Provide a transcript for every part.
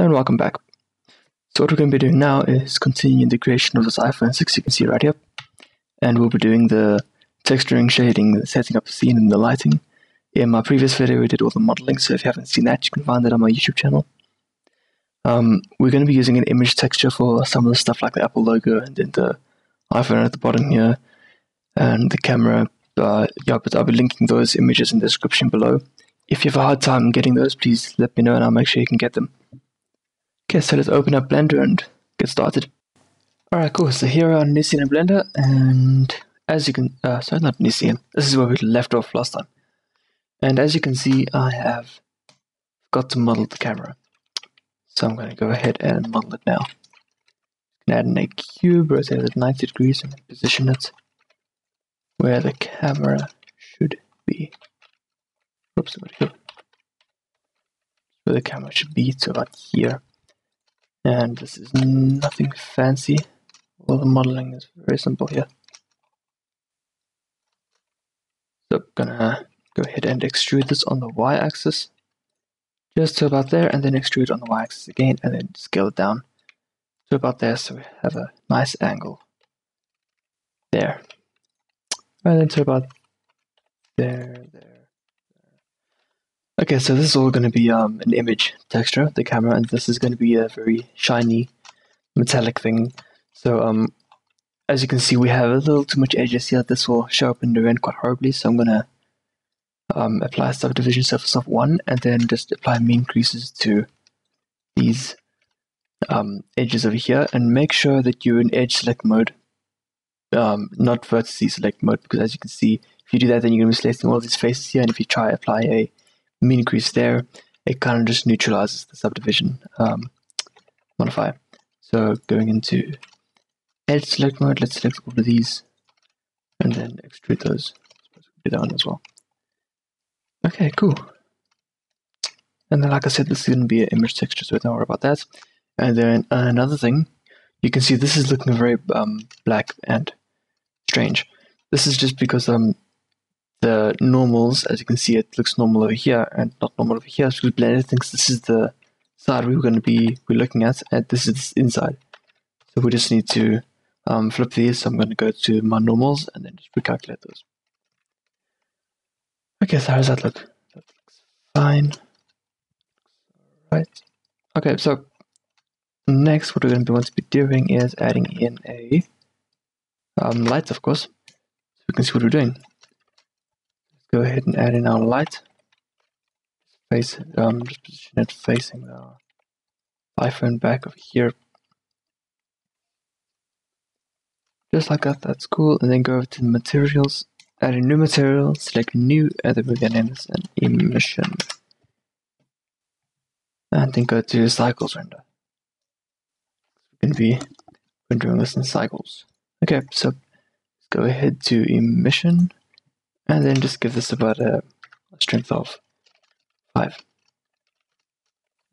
And welcome back. So what we're going to be doing now is continuing the creation of this iPhone 6 you can see right here. And we'll be doing the texturing, shading, setting up the scene and the lighting. In my previous video we did all the modeling, so if you haven't seen that you can find that on my YouTube channel. We're going to be using an image texture for some of the stuff like the Apple logo and then the iPhone at the bottom here and the camera. But I'll be linking those images in the description below. If you have a hard time getting those, please let me know and I'll make sure you can get them. Okay, so let's open up Blender and get started. Alright, cool. So here are New Scene and Blender, and as you can, sorry, not New Scene. This is where we left off last time. And as you can see, I have got to model the camera. So I'm going to go ahead and model it now. Add in a cube, rotate it at 90 degrees, and position it where the camera should be. Oops, where the camera should be, so about here. And this is nothing fancy. All the modeling is very simple here. So I'm gonna go ahead and extrude this on the y-axis, just to about there, and then extrude on the y-axis again, and then scale it down to about there, so we have a nice angle there. And then to about there. Okay, so this is all going to be an image texture, the camera, and this is going to be a very shiny metallic thing. So as you can see, we have a little too much edges here. This will show up in the end quite horribly, so I'm going to apply subdivision surface of 1 and then just apply mean creases to these edges over here, and make sure that you're in edge select mode, not vertices select mode, because as you can see, if you do that then you're going to be selecting all these faces here, and if you try apply a mean crease there, it kind of just neutralizes the subdivision modifier. So going into edge select mode, let's select all of these and then extrude those. Suppose we do that one as well. Okay, cool. And then like I said, this is going to be an image texture, so don't worry about that. And then another thing, you can see this is looking very black and strange. This is just because the normals, as you can see, it looks normal over here and not normal over here. So Blender thinks this is the side we're looking at, and this is the inside. So we just need to flip these. So I'm going to go to my normals and then just recalculate those. Okay, so how does that look? That looks fine. Right. Okay, so next what we're going to be doing is adding in a light, of course, so we can see what we're doing. Go ahead and add in our light. Just position it facing the iPhone back over here. Just like that, that's cool. And then go over to the materials, add a new material, select new, and then we're going to name this an emission. And then go to cycles render. We're going to be rendering this in cycles. Okay, so let's go ahead to emission. And then just give this about a strength of 5.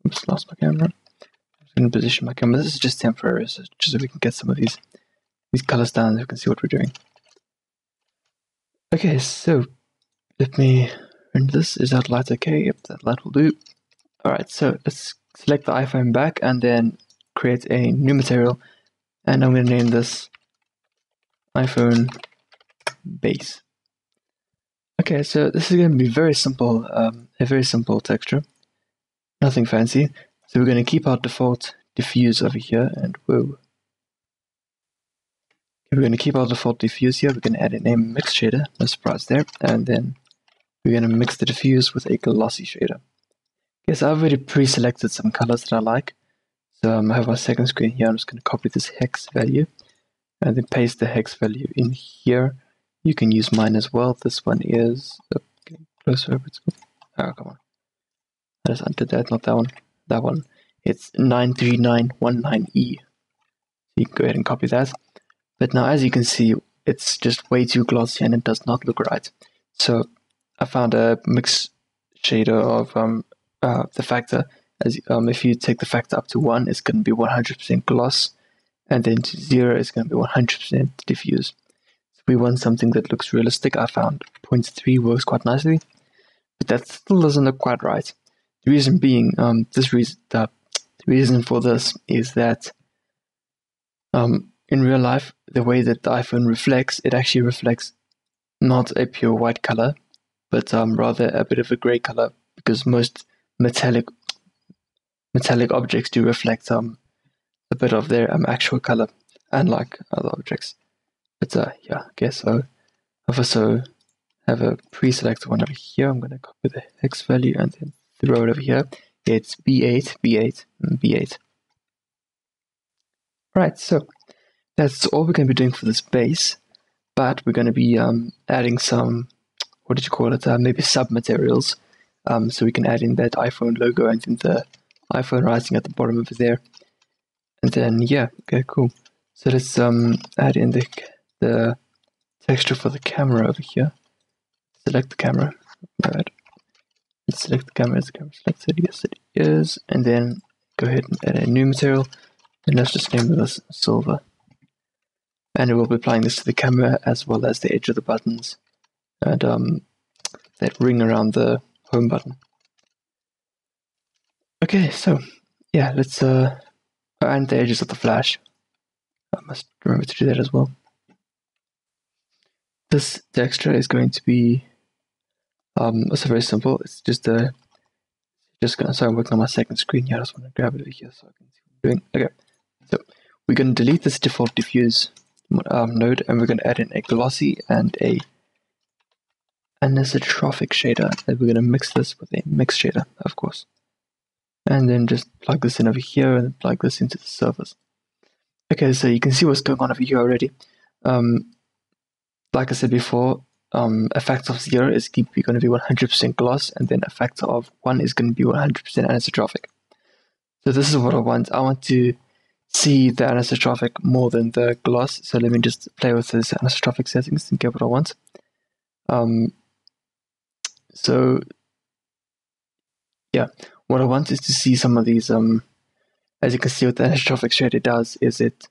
Oops, lost my camera. I'm just going to position my camera. This is just temporary, so just so we can get some of these colors down so we can see what we're doing. Okay, so let me render this. Is that light okay? Yep, that light will do. Alright, so let's select the iPhone back and then create a new material. And I'm going to name this iPhone base. Okay, so this is going to be very simple, a very simple texture, nothing fancy. So we're going to keep our default diffuse over here, and whoa. Okay, we're going to keep our default diffuse here. We're going to add in a mix shader, no surprise there, and then we're going to mix the diffuse with a glossy shader. Okay, so I've already pre-selected some colors that I like. So I have my second screen here. I'm just going to copy this hex value and then paste the hex value in here. You can use mine as well. This one is getting closer. Oh, come on. I just undid that, not that one. That one. It's 93919E. You can go ahead and copy that. But now, as you can see, it's just way too glossy and it does not look right. So I found a mix shader of the factor. As if you take the factor up to 1, it's going to be 100% gloss, and then to 0, it's going to be 100% diffuse. We want something that looks realistic. I found 0.3 works quite nicely, but that still doesn't look quite right. The reason being, The reason for this is that in real life, the way that the iPhone reflects, it actually reflects not a pure white color, but rather a bit of a gray color, because most metallic objects do reflect a bit of their actual color, unlike other objects. But yeah, okay, so I've also have a pre-selected one over here. I'm going to copy the hex value and then throw it over here. It's B8, B8, and B8. Right, so that's all we're going to be doing for this base, but we're going to be adding some, what did you call it, maybe sub-materials, so we can add in that iPhone logo and then the iPhone writing at the bottom over there. And then, yeah, okay, cool. So let's add in the texture for the camera over here. Select the camera. Alright. Let's select the camera. Is the camera selected? Yes, it is. And then go ahead and add a new material. And let's just name this silver. And we'll be applying this to the camera as well as the edge of the buttons and that ring around the home button. Okay, so yeah, let's and the edges of the flash. I must remember to do that as well. This texture is going to be also very simple. It's just sorry, I'm working on my second screen here. I just want to grab it over here so I can see what I'm doing. Okay, so we're going to delete this default diffuse node, and we're going to add in a glossy and a anisotrophic shader, and we're going to mix this with a mix shader, of course. And then just plug this in over here and plug this into the surface. Okay, so you can see what's going on over here already. Like I said before, a factor of 0 is going to be 100% gloss, and then a factor of 1 is going to be 100% anisotrophic. So this is what I want. I want to see the anisotrophic more than the gloss. So let me just play with this anisotrophic settings and get what I want. So yeah, what I want is to see some of these. As you can see, what the anisotrophic shader does is it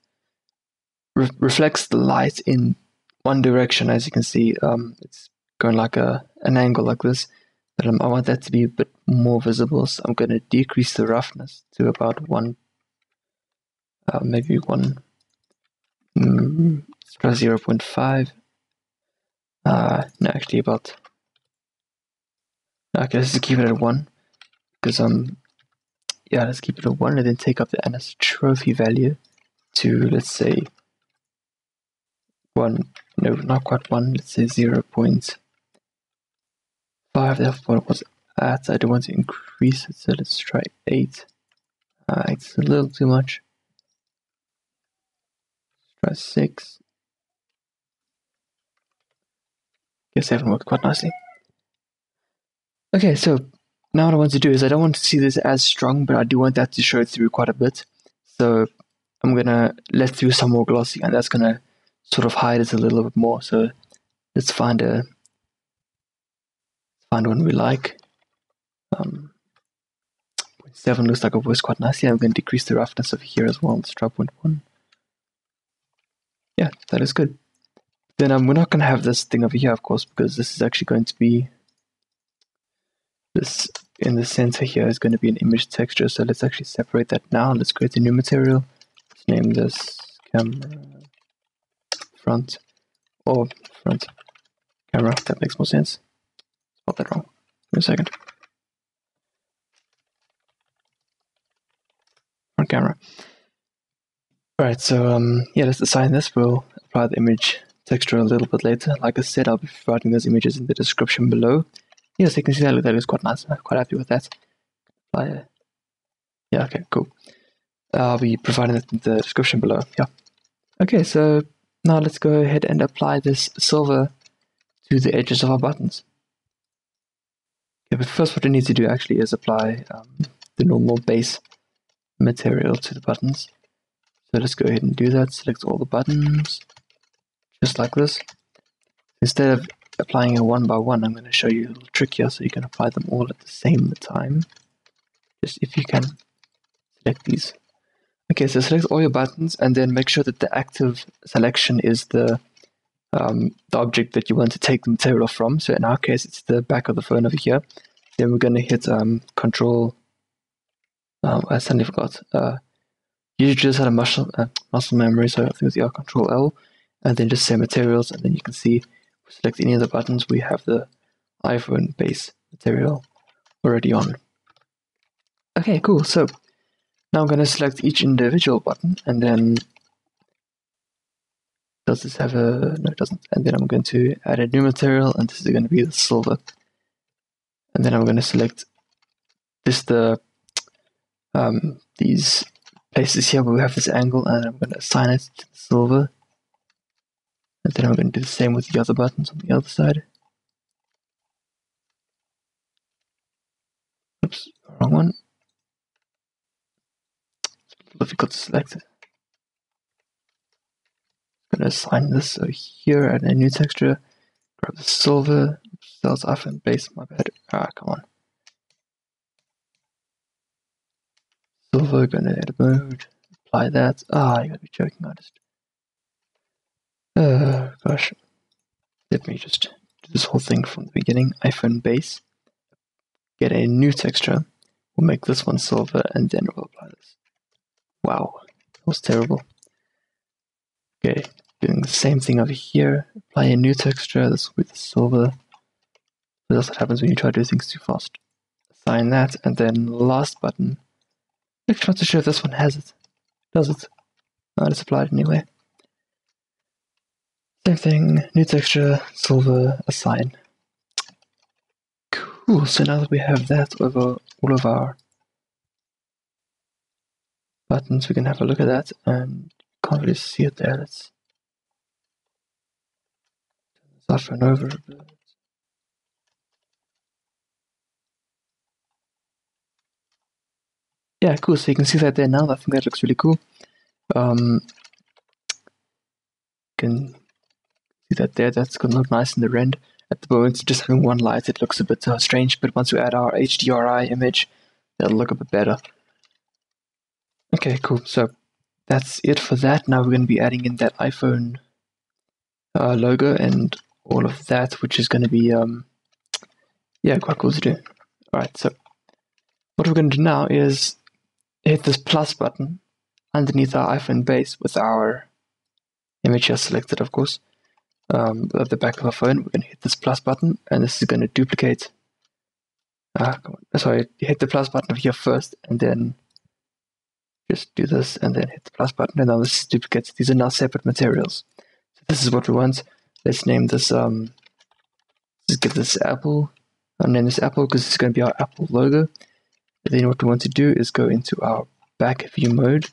reflects the light in one direction. As you can see, it's going like an angle like this, but I want that to be a bit more visible, so I'm going to decrease the roughness to about 1, maybe 1, let's try 0.5, no, actually about, okay, let's just keep it at 1, because, yeah, let's keep it at 1, and then take up the anisotropy value to, let's say, 1, no, not quite 1, let's say 0.5, that's what it was at. I don't want to increase it, so let's try 8. It's a little too much. Let's try 6. Guess 7 worked quite nicely. Okay, so now what I want to do is I don't want to see this as strong, but I do want that to show through quite a bit. So I'm gonna let through some more glossy, and that's gonna sort of hide it a little bit more. So let's find one we like. 0.7 looks like it works quite nicely. I'm going to decrease the roughness over here as well. Let's try 0.1. Yeah, that is good. Then we're not going to have this thing over here, of course, because this is actually going to be this in the center here is going to be an image texture. So let's actually separate that now. Let's create a new material. Let's name this camera front or front camera. That makes more sense. Spelled that wrong. Give me a second. Front camera. Alright, so yeah, let's assign this. We'll apply the image texture a little bit later. Like I said, I'll be providing those images in the description below. Yes, you can see that is quite nice. I'm quite happy with that. Yeah, okay, cool. I'll be providing it in the description below. Yeah. Okay, so now let's go ahead and apply this silver to the edges of our buttons. Okay, but first what we need to do actually is apply the normal base material to the buttons. So let's go ahead and do that. Select all the buttons, just like this. Instead of applying it one by one, I'm going to show you a little trick here so you can apply them all at the same time. Just if you can, select these. Okay, so select all your buttons and then make sure that the active selection is the object that you want to take the material from. So in our case, it's the back of the phone over here. Then we're going to hit Control I suddenly forgot. You just had a muscle memory, so I think it's Control L, and then just say materials, and then you can see, select any of the buttons, we have the iPhone base material already on. Okay, cool. So now I'm going to select each individual button, and then does this have a... no, it doesn't. And then I'm going to add a new material, and this is going to be the silver. And then I'm going to select this, these places here where we have this angle, and I'm going to assign it to the silver. And then I'm going to do the same with the other buttons on the other side. Oops, wrong one. It's a little difficult to select it. I'm going to assign this, so here, add a new texture, grab the silver. Oops, that was iPhone base, my bad. Come on. Silver, going to edit mode, apply that. You gotta be joking, I just... gosh. Let me just do this whole thing from the beginning. iPhone base. Get a new texture. We'll make this one silver, and then we'll apply this. Wow, that was terrible. Okay, doing the same thing over here. Apply a new texture. This will be the silver. That's what happens when you try to do things too fast. Assign that, and then last button. Actually, not so sure if this one has it. Does it? Let's apply it anyway. Same thing, new texture, silver, assign. Cool, so now that we have that over all of our buttons, we can have a look at that, and can't really see it there. Let's turn this iPhone over a bit. Yeah, cool, so you can see that there now. I think that looks really cool. You can see that there, that's going to look nice in the rend. At the moment, just having one light, it looks a bit strange, but once we add our HDRI image, that'll look a bit better. Okay, cool, so that's it for that. Now we're going to be adding in that iPhone logo and all of that, which is going to be, quite cool to do. Alright, so what we're going to do now is hit this plus button underneath our iPhone base with our image here selected, of course. At the back of our phone, we're going to hit this plus button, and this is going to duplicate. Hit the plus button over here first, and then just do this, and then hit the plus button, and now this is duplicates. These are now separate materials. So this is what we want. Let's name this, let's give this Apple. I'll name this Apple because it's going to be our Apple logo. And then what we want to do is go into our back view mode,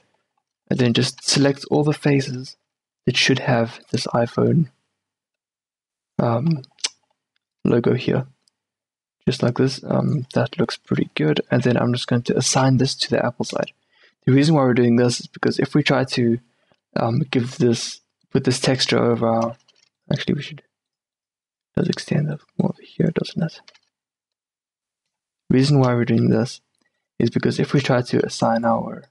and then just select all the faces that should have this iPhone logo here, just like this. That looks pretty good, and then I'm just going to assign this to the Apple side. The reason why we're doing this is because if we try to put this texture over our... Actually, we should... does extend that more over here, doesn't it? The reason why we're doing this is because if we try to assign our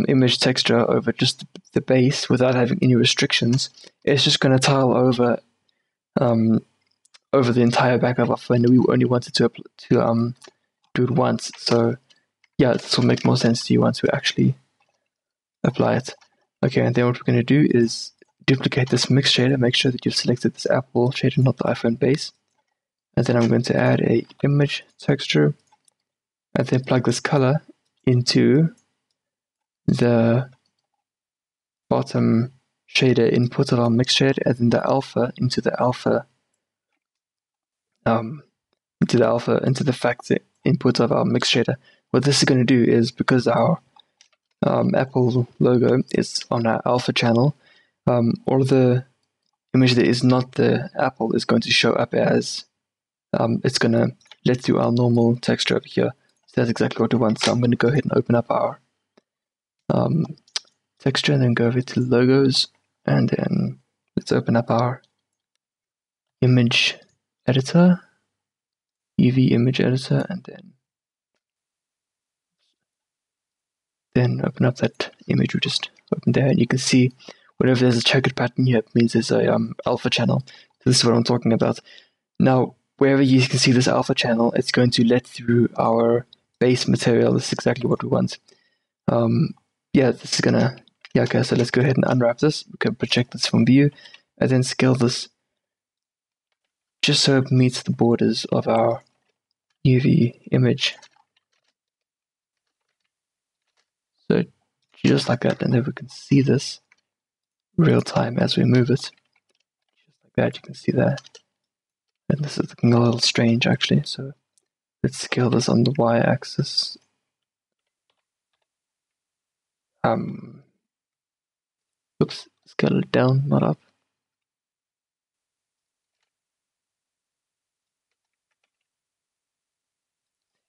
image texture over just the base without having any restrictions, it's just going to tile over the entire back of our phone. We only wanted to do it once, so yeah, this will make more sense to you once we actually apply it. Okay, and then what we're going to do is duplicate this mix shader. Make sure that you've selected this Apple shader, not the iPhone base. And then I'm going to add a image texture, and then plug this color into the bottom shader input of our mix shader, and then the alpha into the factor input of our mix shader. What this is going to do is, because our Apple logo is on our alpha channel, all of the image that is not the Apple is going to show up as it's going to let through our normal texture over here. So that's exactly what we want. So I'm going to go ahead and open up our texture, and then go over to logos, and then let's open up our image editor, UV image editor, and then open up that image we just opened there, and you can see whenever there's a checkered pattern here, it means there's a alpha channel. So this is what I'm talking about. Now, wherever you can see this alpha channel, it's going to let through our base material. This is exactly what we want. Yeah, this is gonna, yeah, okay, so let's go ahead and unwrap this. We can project this from view, and then scale this just so it meets the borders of our UV image. So just like that, and then we can see this real time as we move it. Just like that, you can see that. And this is looking a little strange actually, so let's scale this on the y-axis. Oops, scale it down, not up.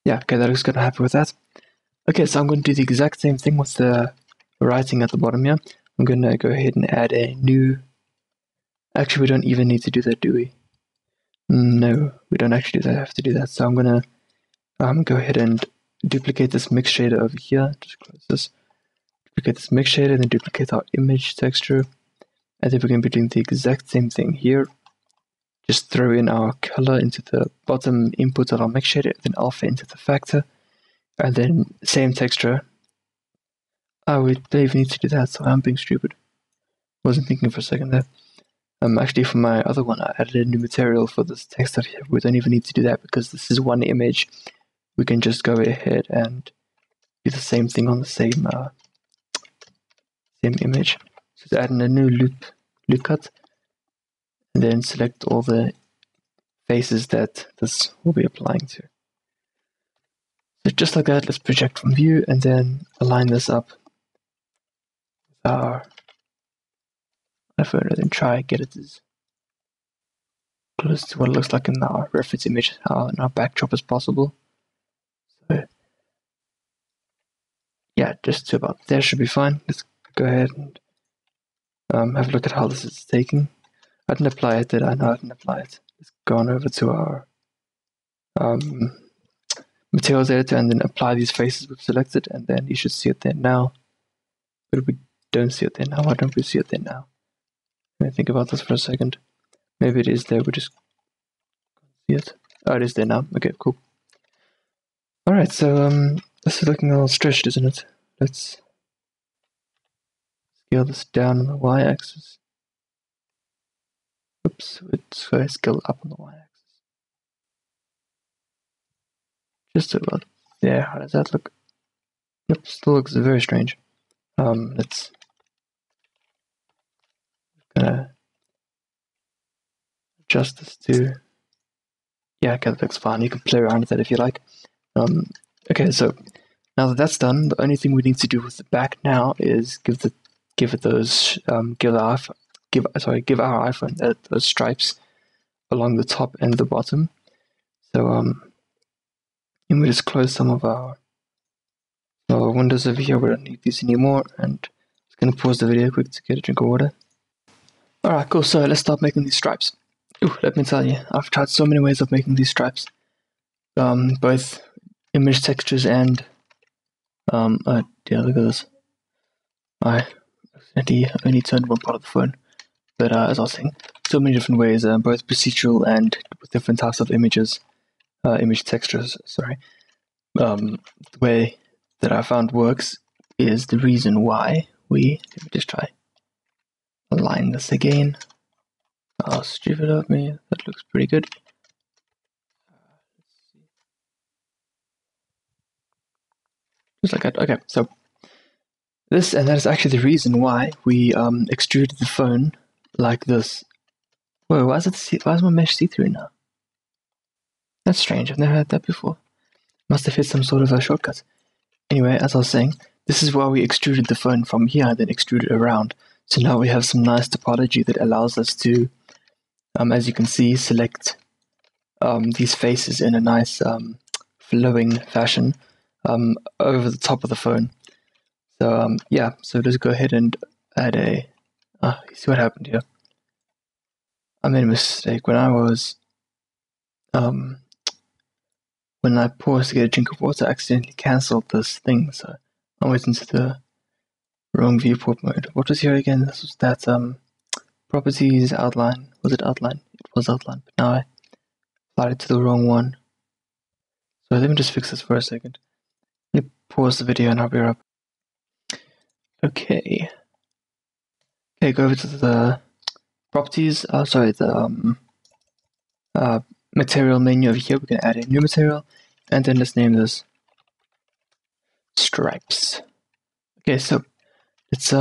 Yeah, okay, that looks good. I'm happy with that. Okay, so I'm going to do the exact same thing with the writing at the bottom here. I'm going to go ahead and add a new... Actually, we don't even need to do that, do we? No, we don't actually have to do that. So I'm going to go ahead and duplicate this mix shader over here. Just close this. Duplicate this mix shader, then duplicate our image texture. And then we're going to be doing the exact same thing here. Just throw in our color into the bottom input of our mix shader, then alpha into the factor, and then same texture. Oh, we don't even need to do that, so I'm being stupid. Wasn't thinking for a second there. Actually, for my other one, I added a new material for this text stuff here. We don't even need to do that because this is one image. We can just go ahead and do the same thing on the same image. So just add in a new loop cut, and then select all the faces that this will be applying to. So just like that, let's project from view and then align this up with our iPhone and then try get it as close to what it looks like in our reference image, in our backdrop as possible. So yeah, just to about there should be fine. Let's go ahead and have a look at how this is taking. I didn't apply it, did I? No, I didn't apply it. Let's go on over to our materials editor and then apply these faces we've selected, and then you should see it there now. But we don't see it there now. Why don't we see it there now? Let me think about this for a second. Maybe it is there, we just can't see it. Oh, it is there now. Okay, cool. Alright, so this is looking a little stretched, isn't it? Let's scale this down on the y-axis. Oops, let's go scale up on the y-axis. Just about there. How does that look? Yep, still looks very strange. Let's adjust this to, yeah, okay, that looks fine. You can play around with that if you like. Okay, so now that that's done, the only thing we need to do with the back now is give our iPhone those stripes along the top and the bottom. So and we just close some of our windows over here. We don't need these anymore, and I'm just gonna pause the video quick to get a drink of water. Alright, cool, so let's start making these stripes. Ooh, let me tell you, I've tried so many ways of making these stripes. Both image textures and oh dear, look at this. I accidentally only turned one part of the phone. But as I was saying, so many different ways, both procedural and with different types of images, image textures, sorry. The way that I found works is the reason why let me just try align this again. Oh, stupid of me, that looks pretty good. Just like that, okay, so this, and that is actually the reason why we extruded the phone like this. Whoa, why is my mesh see-through now? That's strange, I've never had that before. Must have hit some sort of a shortcut. Anyway, as I was saying, this is why we extruded the phone from here, then extruded around. So now we have some nice topology that allows us to, as you can see, select these faces in a nice flowing fashion over the top of the phone. So yeah, so let's go ahead and add a... you see what happened here? I made a mistake when I was... when I paused to get a drink of water, I accidentally cancelled this thing, so I went into the wrong viewport mode. What was here again? This was that properties outline. Was it outline? It was outline, but now I applied it to the wrong one. So let me just fix this for a second. pause the video and I'll be right up. Okay, go over to the properties, the material menu over here. We're going to add a new material, and then let's name this stripes. Okay, so let's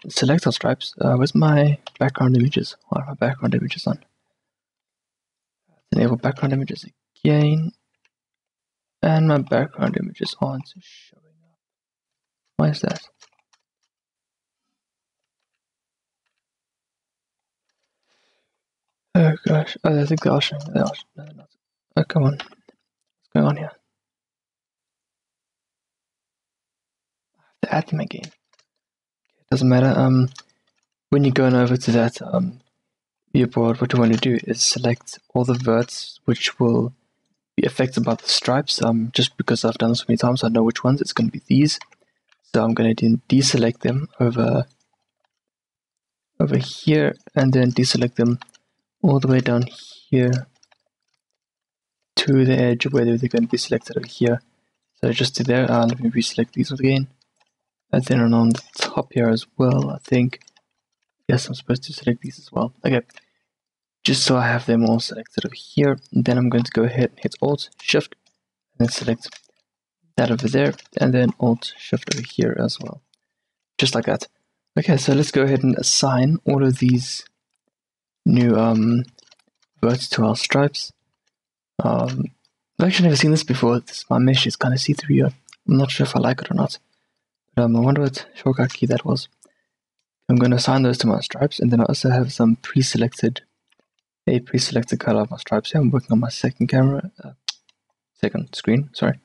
select our stripes. Where's my background images? What are my background images on? Enable background images again, and my background images aren't showing up. Why is that? Oh gosh, I think they are showing. They are. No, they're not. Oh, come on. What's going on here? I have to add them again. It doesn't matter. When you're going over to that viewport, what you want to do is select all the verts which will be affected by the stripes. Just because I've done this so many times, I know which ones. It's going to be these. So I'm going to deselect them over here, and then deselect them all the way down here to the edge where they're going to be selected over here. So just to there, let me reselect these again. And then on the top here as well, I think. Yes, I'm supposed to select these as well. Okay, just so I have them all selected over here. And then I'm going to go ahead and hit Alt, Shift, and then select that over there, and then Alt, Shift over here as well. Just like that. Okay, so let's go ahead and assign all of these new verts to our stripes. I've actually never seen this before. My mesh is kind of see-through here. I'm not sure if I like it or not. But I wonder what shortcut key that was. I'm going to assign those to my stripes, and then I also have some pre-selected color of my stripes here. I'm working on my second screen, sorry.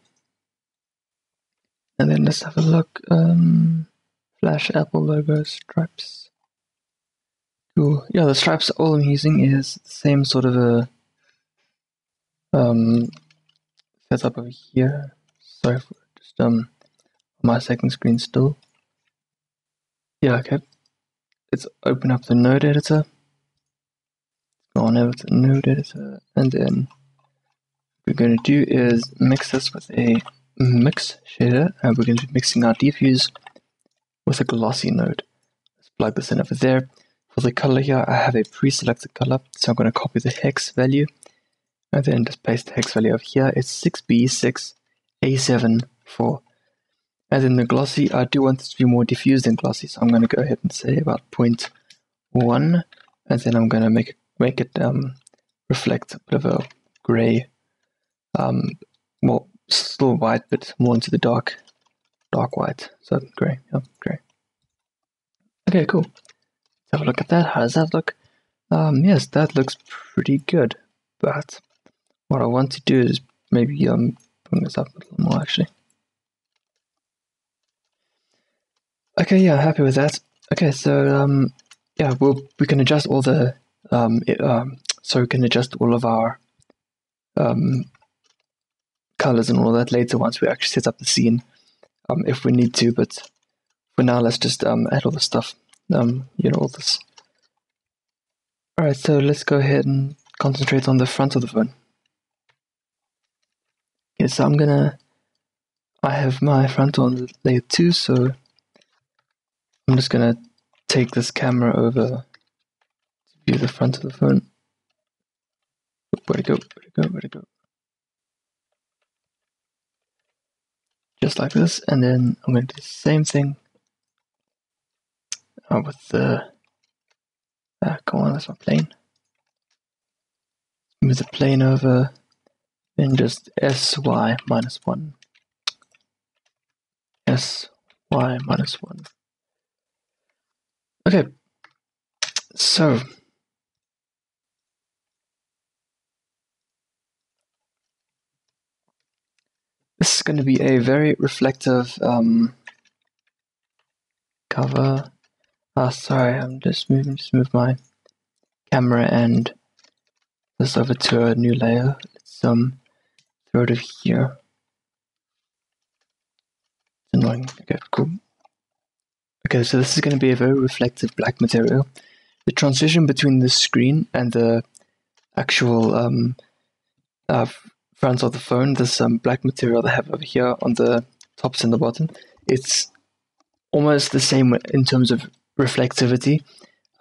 And then let's have a look. Flash Apple logo stripes. Cool. Yeah, the stripes, all I'm using is the same sort of a setup over here. Sorry for just my second screen still. Yeah, okay. Let's open up the node editor. Go on over to the node editor, and then what we're going to do is mix this with a mix shader, and we're going to be mixing our diffuse with a glossy node. Let's plug this in over there. For the color here, I have a pre-selected color, so I'm going to copy the hex value, and then just paste the hex value over here. It's 6B6A74. And then the glossy, I do want this to be more diffused than glossy, so I'm going to go ahead and say about 0.1, and then I'm going to make it reflect a bit of a gray, well, still white, but more into the dark white. So gray, yeah, gray. Okay, cool. Let's have a look at that. How does that look? Yes, that looks pretty good. But what I want to do is maybe bring this up a little more actually. Okay, yeah, happy with that. Okay, so yeah, we can adjust all the so we can adjust all of our colors and all that later once we actually set up the scene, if we need to. But for now, let's just add all the stuff, all this. All right, so let's go ahead and concentrate on the front of the phone. Okay, so I have my front on layer 2, so I'm just gonna take this camera over to view the front of the phone. Where'd it go? Just like this, and then I'm going to do the same thing with the. Come on, that's my plane. Move the plane over, and just SY minus 1. SY minus 1. Okay, so this is going to be a very reflective cover. Sorry, I'm just move my camera and this over to a new layer. Let's throw it over here. It's annoying. Okay, cool. Okay, so this is going to be a very reflective black material. The transition between the screen and the actual front of the phone, this black material they have over here on the tops and the bottom. It's almost the same in terms of reflectivity.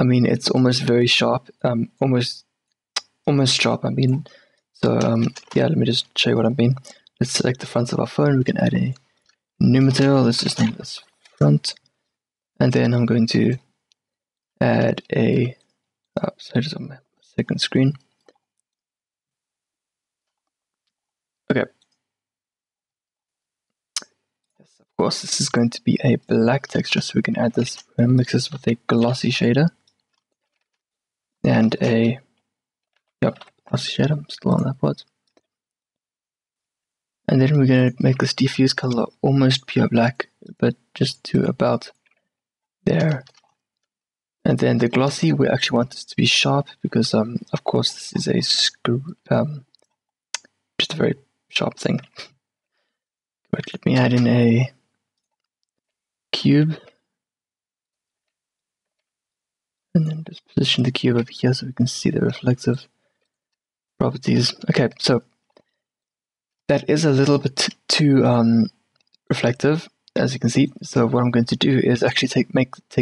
I mean, it's almost very sharp, almost sharp. I mean, so yeah, let me just show you what I mean. Let's select the front of our phone. We can add a new material. Let's just name this front, and then I'm going to add a so just on my second screen. Okay. Yes, of course, this is going to be a black texture, so we can add this. We're going to mix this with a glossy shader and a glossy shader. I'm still on that part. And then we're going to make this diffuse color almost pure black, but just to about there. And then the glossy, we actually want this to be sharp because, of course, this is a just a very sharp thing. But let me add in a cube, and then just position the cube over here so we can see the reflective properties. Okay, so that is a little bit too reflective, as you can see. So what I'm going to do is actually take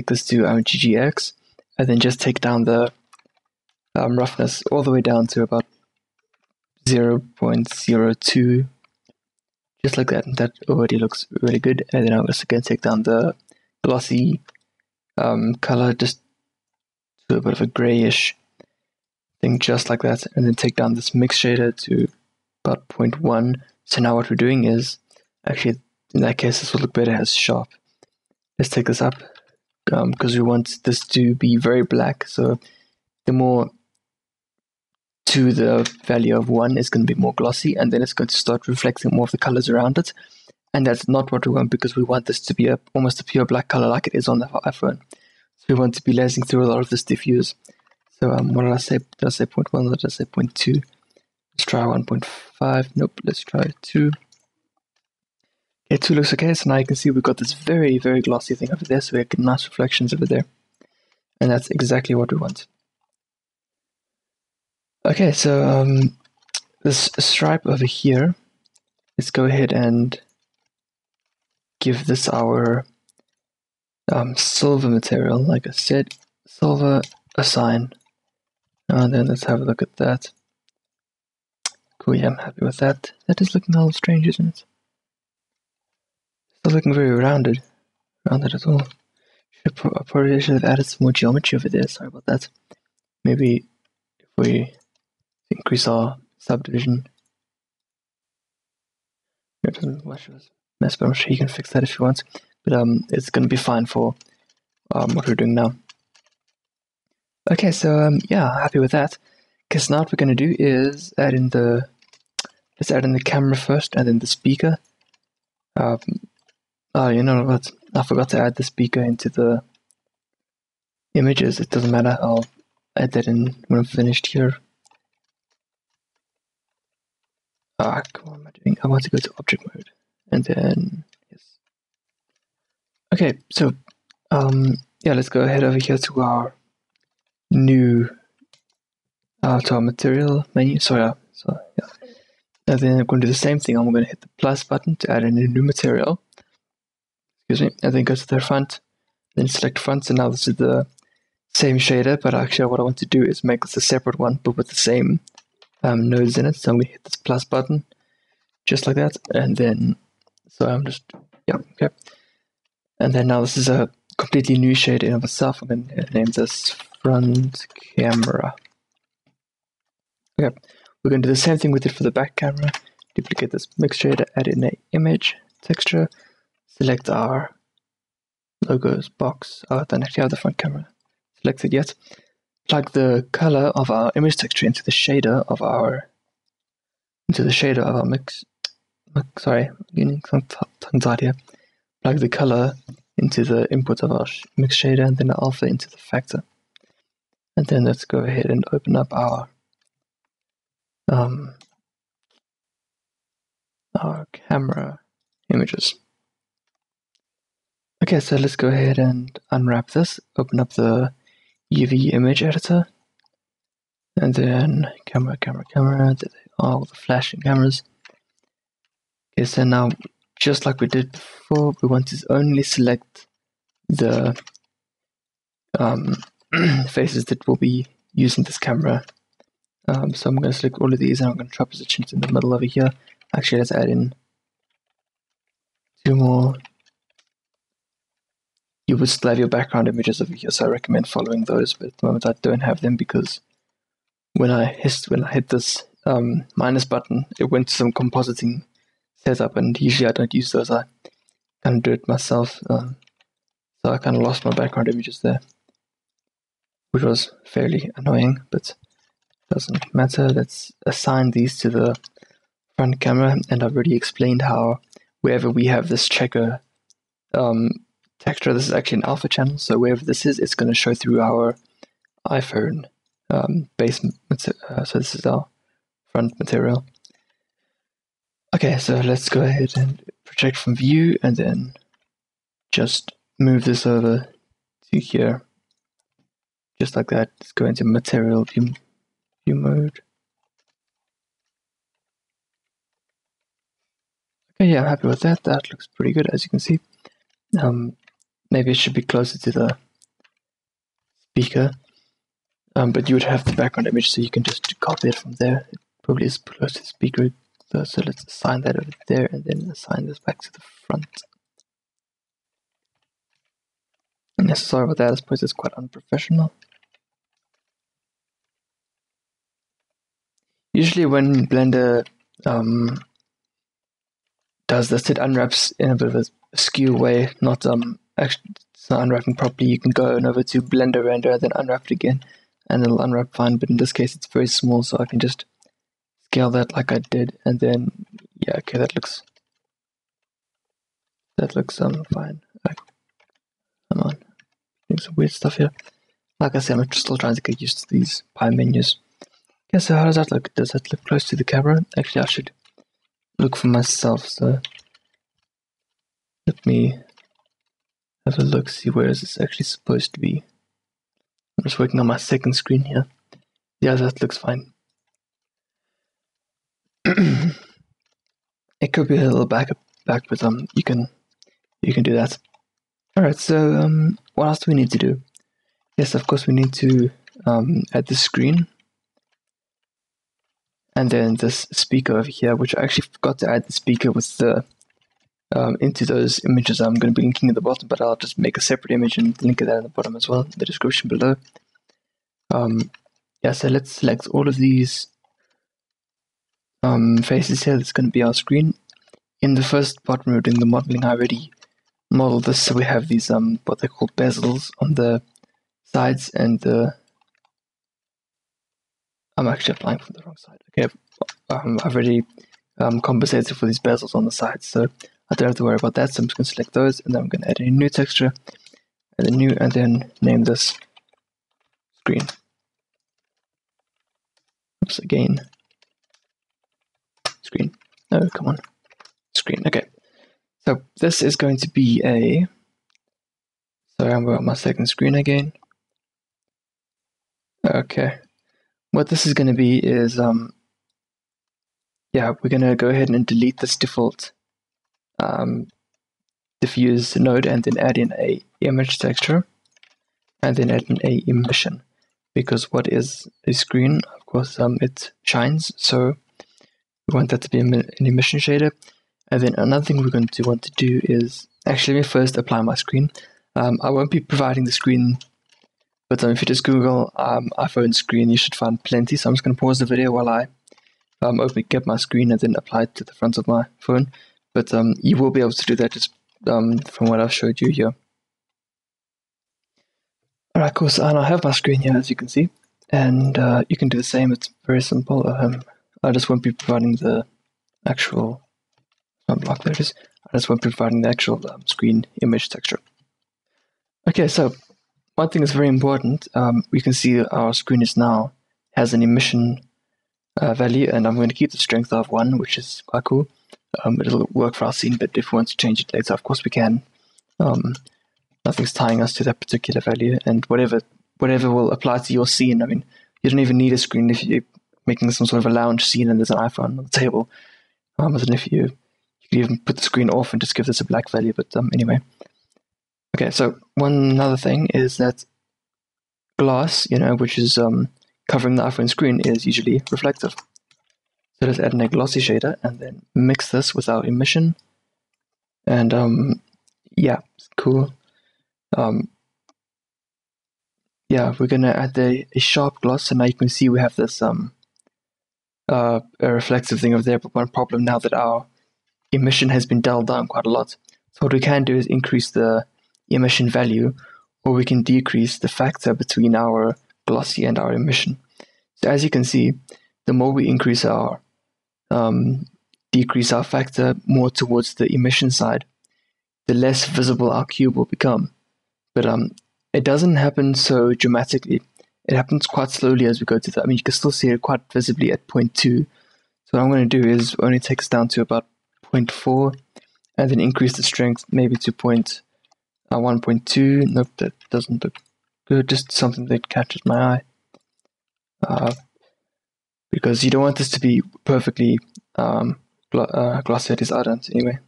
this to GGX, and then just take down the roughness all the way down to about 0.02, just like that. That already looks really good. And then I'm also going to take down the glossy color just to a bit of a grayish thing, just like that, and then take down this mix shader to about 0.1. So now what we're doing is, actually, in that case, this will look better as sharp. Let's take this up, because we want this to be very black, so the more to the value of 1 is going to be more glossy, and then it's going to start reflecting more of the colors around it, and that's not what we want, because we want this to be almost a pure black color like it is on the iPhone. So we want to be lasing through a lot of this diffuse. So what did I say? Did I say 0.1 or did I say 0.2? Let's try 1.5. Nope, let's try 2. Okay, 2 looks okay. So now you can see we've got this very, very glossy thing over there. So we get nice reflections over there. And that's exactly what we want. Okay, so this stripe over here, let's go ahead and give this our silver material. Like I said, silver assign. And then let's have a look at that. Cool, yeah, I'm happy with that. That is looking a little strange, isn't it? It's not looking very rounded at all. I probably should have added some more geometry over there. Sorry about that. Maybe if we increase our subdivision. It doesn't much of a mess, but I'm sure you can fix that if you want. But it's going to be fine for what we're doing now. Okay, so yeah, happy with that. Because now what we're going to do is add in the camera first, and then the speaker. Oh, you know what? I forgot to add the speaker into the images. It doesn't matter. I'll add that in when I'm finished here. Come on, what am I doing? I want to go to object mode, and then yes. Okay, so yeah, let's go ahead over here to our new to our material menu. So yeah. And then I'm going to do the same thing. I'm going to hit the plus button to add in a new material. Excuse me. And then go to the front. Then select front. So now this is the same shader, but actually what I want to do is make this a separate one, but with the same nodes in it. So I'm going to hit this plus button, just like that. And then, so I'm just, yeah, okay. And then now this is a completely new shade in of itself. I'm going to name this front camera. Okay. We're going to do the same thing with it for the back camera. Duplicate this mix shader, add in an image texture, select our logos box. Oh, I don't actually have the front camera selected yet. Plug the color of our image texture into the shader of our mix. Sorry, I'm getting tongue tied here. Plug the color into the input of our mix shader, and then the alpha into the factor. And then let's go ahead and open up our camera images. Okay, so let's go ahead and unwrap this, open up the UV image editor, and then camera, there they are, all the flashing cameras. Okay, so now just like we did before, we want to only select the faces that will be using this camera. So I'm going to select all of these and I'm going to try position it in the middle over here. Actually, let's add in 2 more. You would still have your background images over here, so I recommend following those, but at the moment I don't have them because when I hit this minus button, it went to some compositing setup, and usually I don't use those. I kind of do it myself, so I kind of lost my background images there, which was fairly annoying, but doesn't matter. Let's assign these to the front camera, and I've already explained how wherever we have this checker texture, this is actually an alpha channel, so wherever this is, it's going to show through our iPhone base. So this is our front material. Okay, so let's go ahead and project from view, and then just move this over to here, just like that. Let's go into material view mode. Okay, yeah, I'm happy with that. That looks pretty good, as you can see. Maybe it should be closer to the speaker, but you would have the background image, so you can just copy it from there. It probably is close to the speaker, so let's assign that over there, and then assign this back to the front. And sorry about that, I suppose it's quite unprofessional. Usually when Blender does this, it unwraps in a bit of a skew way, actually it's not unwrapping properly. You can go over to Blender Render and then unwrap it again, and it'll unwrap fine, but in this case it's very small, so I can just scale that like I did, and then, yeah, okay, that looks fine. Come on, doing some weird stuff here. Like I said, I'm still trying to get used to these pie menus. Okay, so how does that look? Does that look close to the camera? Actually, I should look for myself, so let me have a look, see where is this actually supposed to be. I'm just working on my second screen here. Yeah, that looks fine. It could be a little back, but you can do that. All right. So what else do we need to do? Yes, of course we need to add the screen, and then this speaker over here, which I actually forgot to add the speaker with the into those images I'm going to be linking at the bottom, but I'll just make a separate image and link it at the bottom as well, in the description below. Yeah, so let's select all of these faces here. That's going to be our screen. In the first part when we were doing the modeling, I already modeled this, so we have these what they call bezels on the sides, and I'm actually applying from the wrong side. Okay, I've already compensated for these bezels on the sides, so I don't have to worry about that. So I'm just going to select those, and then I'm going to add a new texture, and then name this screen. Oops, again. Screen. No, come on. Screen. Okay. So this is going to be a. Sorry, I'm on my second screen again. Okay. What this is going to be is yeah, we're going to go ahead and delete this default diffuse node, and then add in a image texture, and then add in a emission, because what is a screen? Of course, it shines, so we want that to be an emission shader. And then another thing we're going to want to do is actually let me first apply my screen. I won't be providing the screen, but if you just Google iPhone screen, you should find plenty. So I'm just going to pause the video while I get my screen and then apply it to the front of my phone. But you will be able to do that just from what I've showed you here. Alright, cool. So I have my screen here, as you can see, and you can do the same. It's very simple. I just won't be providing the actual block. There it is. I just won't be providing the actual screen image texture. Okay, so one thing is very important. We can see our screen has an emission value, and I'm going to keep the strength of 1, which is quite cool. It'll work for our scene, but if we want to change it later, of course we can. Nothing's tying us to that particular value, and whatever will apply to your scene. I mean, you don't even need a screen if you're making some sort of a lounge scene and there's an iPhone on the table. As if you You can even put the screen off and just give this a black value, but anyway. Okay, so one other thing is that glass, which is covering the iPhone screen, is usually reflective. So let's add in a glossy shader and then mix this with our emission. And yeah, cool. Yeah, we're gonna add a sharp gloss, and now you can see we have this a reflective thing over there. But one problem now that our emission has been dialed down quite a lot. So what we can do is increase the emission value, or we can decrease the factor between our glossy and our emission. So as you can see, the more we increase our decrease our factor more towards the emission side, the less visible our cube will become. But it doesn't happen so dramatically. It happens quite slowly as we go to that. I mean, you can still see it quite visibly at 0.2. So what I'm going to do is only take us down to about 0.4, and then increase the strength maybe to 1.2. Nope, that doesn't look good. Just something that catches my eye. Because you don't want this to be perfectly glossy, at least I don't anyway.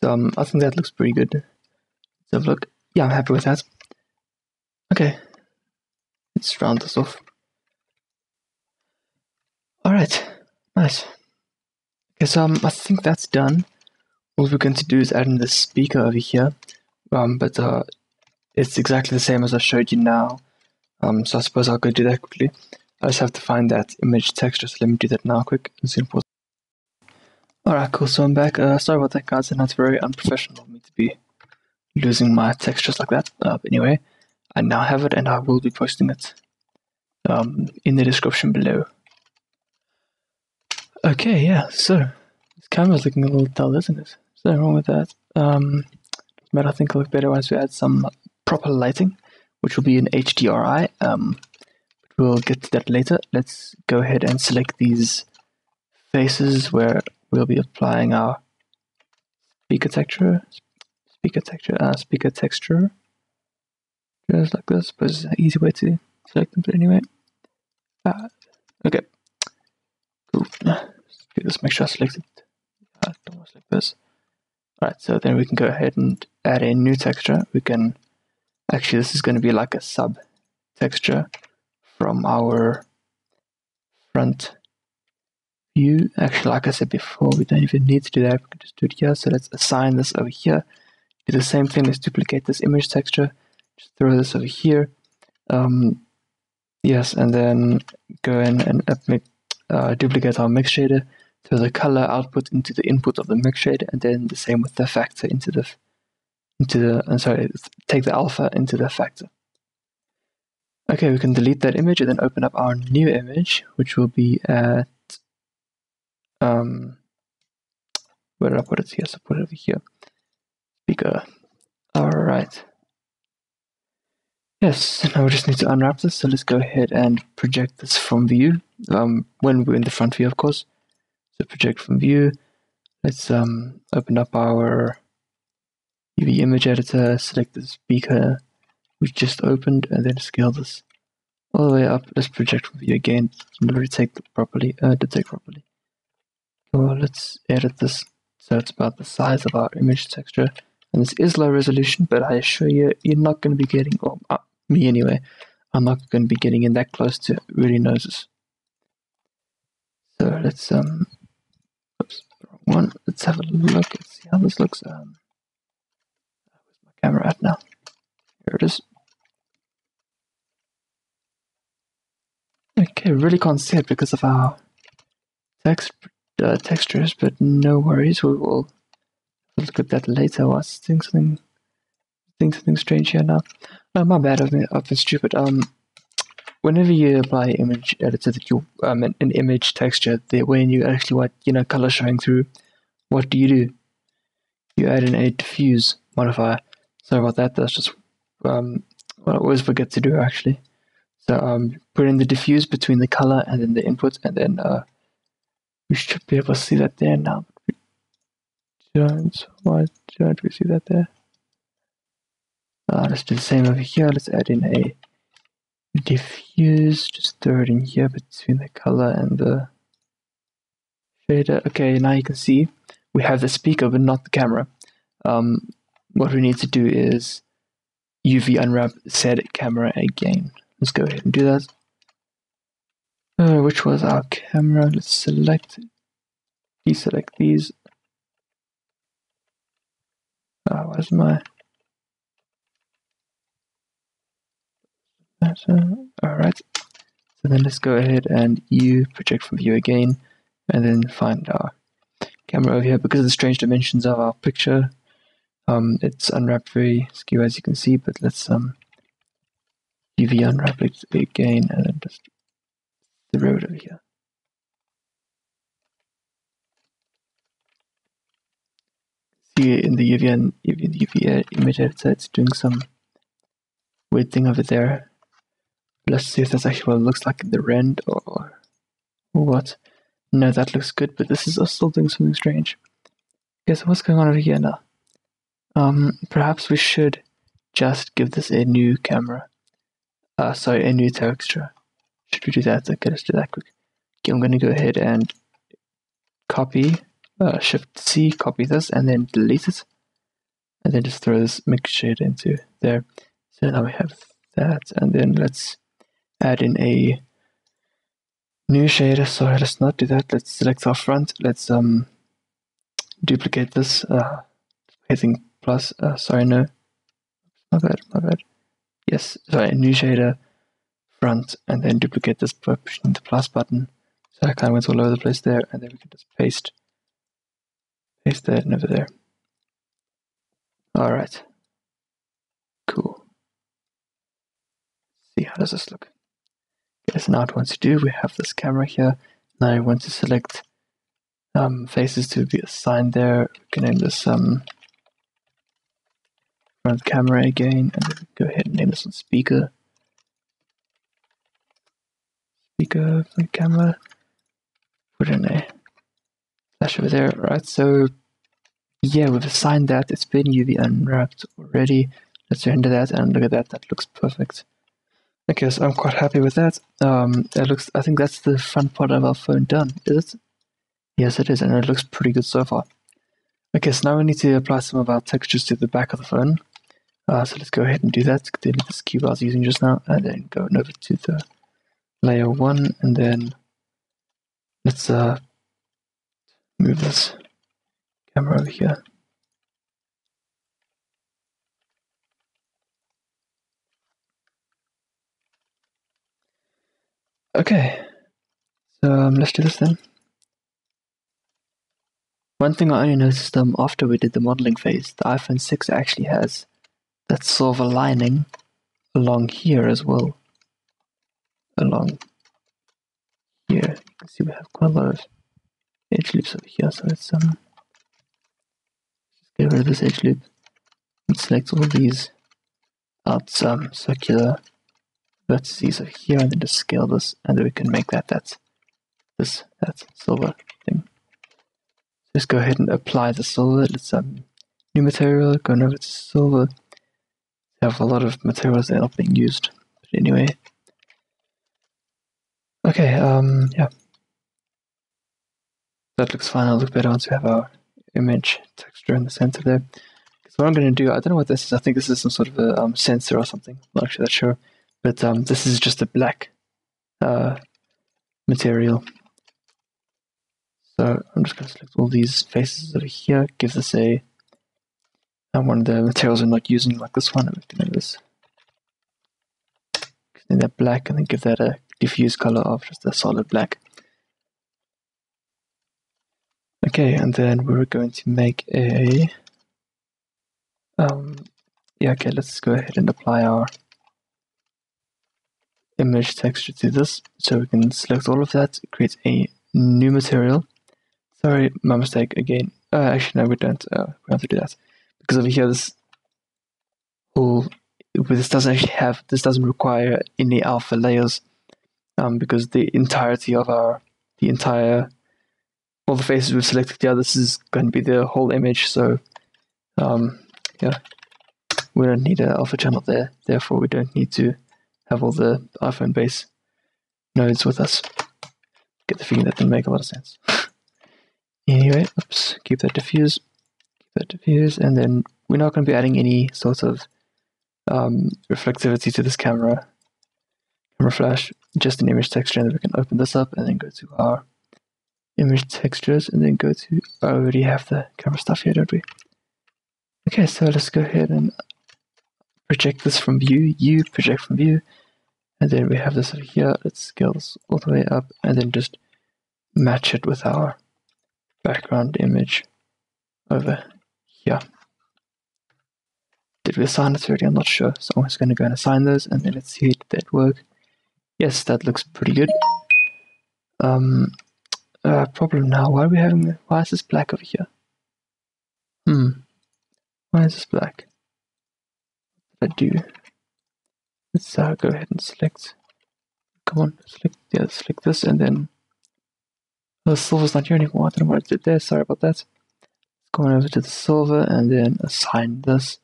So I think that looks pretty good. Let's have a look. Yeah, I'm happy with that. Okay, let's round this off. Alright, nice. Okay, so I think that's done. All we're going to do is add in this speaker over here, but it's exactly the same as I showed you now. So I suppose I'll go do that quickly. I just have to find that image texture, so let me do that now quick. Alright, cool, so I'm back. Sorry about that, guys, and that's very unprofessional of me to be losing my textures like that. But anyway, I now have it, and I will be posting it in the description below. Okay, yeah, so this camera's looking a little dull, isn't it? There's nothing wrong with that. But I think it'll look better once we add some proper lighting, which will be in HDRI. We'll get to that later. Let's go ahead and select these faces where we'll be applying our speaker texture, just like this. I suppose it's an easy way to select them, but anyway. Okay, cool. Let's do this, make sure I select it. Don't want to select this. Alright, so then we can go ahead and add a new texture. We can, actually this is going to be like a sub texture from our front view. Actually, like I said before, we don't even need to do that. We can just do it here. So let's assign this over here. Do the same thing. Let's duplicate this image texture. Just throw this over here. Yes, and then go in and duplicate our mix shader. Throw the color output into the input of the mix shader, and then the same with the factor take the alpha into the factor. Okay, we can delete that image and then open up our new image, which will be at where did I put it here? So put it over here. Speaker. Alright. Yes, now we just need to unwrap this, so let's go ahead and project this from view. When we're in the front view, of course. So project from view. Let's open up our UV image editor, select the speaker we just opened, and then scale this all the way up. Let's project from view again. Detect properly. Well, let's edit this so it's about the size of our image texture. And this is low resolution, but I assure you, you're not going to be getting, well, me anyway, I'm not going to be getting in that close to really noses. So let's oops, wrong one. Let's have a look. Let's see how this looks. Where's my camera at now? Here it is. Okay, really can't see it because of our textures, but no worries. We will look at that later. I was doing something strange here now. Oh, my bad. I've been stupid. Whenever you apply image editor that you an image texture, when you actually want color showing through, what do? You add in a diffuse modifier. Sorry about that. That's just what I always forget to do actually. So put in the diffuse between the color and then the input, and then we should be able to see that there now. Why don't we see that there? Let's do the same over here. Let's add in a diffuse, just throw it in here between the color and the shader. Okay, now you can see we have the speaker but not the camera. What we need to do is UV unwrap said camera again. Let's go ahead and do that. Which was our camera? Let's deselect these. Where's my... Alright. So then let's go ahead and project from view again, and then find our camera over here. Because of the strange dimensions of our picture, it's unwrapped very skew, as you can see, but let's UV unwrap it again and then just throw it over here. See in the UV image editor, it's doing some weird thing over there. Let's see if that's actually what it looks like in the rend or what. No, that looks good, but this is still doing something strange. Okay, so what's going on over here now? Perhaps we should just give this a new camera. A new texture. Should we do that? Okay, let's do that quick. Okay, I'm going to go ahead and copy, Shift-C, copy this, and then delete it. And then just throw this mix shade into there. So now we have that, and then let's add in a new shader. Sorry, let's not do that. Let's select our front. Let's duplicate this. Hitting plus. Sorry, no. My bad. Yes, sorry, new shader, front, and then duplicate this by pushing the plus button. So I kind of went all over the place there, and then we can just paste that over there. Alright. Cool. See, how does this look? Okay, so now what I want to do, we have this camera here. Now I want to select faces to be assigned there. We can name this front camera again, and then go ahead and name this one speaker. Speaker, front camera. Put in a flash over there. Right, so yeah, we've assigned that. It's been UV unwrapped already. Let's render that, and look at that. That looks perfect. Okay, so I'm quite happy with that. I think that's the front part of our phone done. Is it? Yes, it is, and it looks pretty good so far. Okay, so now we need to apply some of our textures to the back of the phone. So let's go ahead and do that. Delete this cube I was using just now, and then go over to the layer 1, and then let's move this camera over here. Okay, so let's do this then. One thing I only noticed after we did the modeling phase, the iPhone 6 actually has that silver lining along here as well. Along here, you can see we have quite a lot of edge loops over here, so let's just get rid of this edge loop and select all these out circular vertices over here, and then just scale this, and then we can make that silver thing. Just go ahead and apply the silver. Let's new material, going over to silver. We have a lot of materials that are not being used, but anyway. Okay, yeah. That looks fine. It'll look better once we have our image texture in the center there. So what I'm going to do, I don't know what this is. I think this is some sort of a sensor or something. I'm not actually that sure. But this is just a black material. So I'm just going to select all these faces over here. Gives us a one of the materials we're not using, like this one. And we can have this. Extend that black, and then give that a diffuse color of just a solid black. Okay, and then we're going to make a okay, let's go ahead and apply our image texture to this. So we can select all of that, create a new material. Sorry, my mistake again. Actually, no, we don't have to do that, because over here this doesn't require any alpha layers, because the entirety of all the faces we've selected here, this is going to be the whole image. So yeah, we don't need an alpha channel there. Therefore, we don't need to have all the iPhone base nodes with us. Get the feeling that didn't make a lot of sense. Anyway, oops, keep that diffuse, and then we're not going to be adding any sort of reflectivity to this camera flash, just an image texture, and then we can open this up and then go to our image textures and then go to, I already have the camera stuff here, don't we? Okay, so let's go ahead and project this from view, you project from view, and then we have this over here. Let's scale this all the way up and then just match it with our background image over here. Did we assign it already? I'm not sure, so I'm just going to go and assign those and then let's see, did that work? Yes, that looks pretty good. Problem now, why is this black over here? Why is this black? What did I do? Let's go ahead and select, come on, select this and then, the silver's not here anymore, I don't know what I did there, sorry about that. Let's go on over to the silver and then assign this.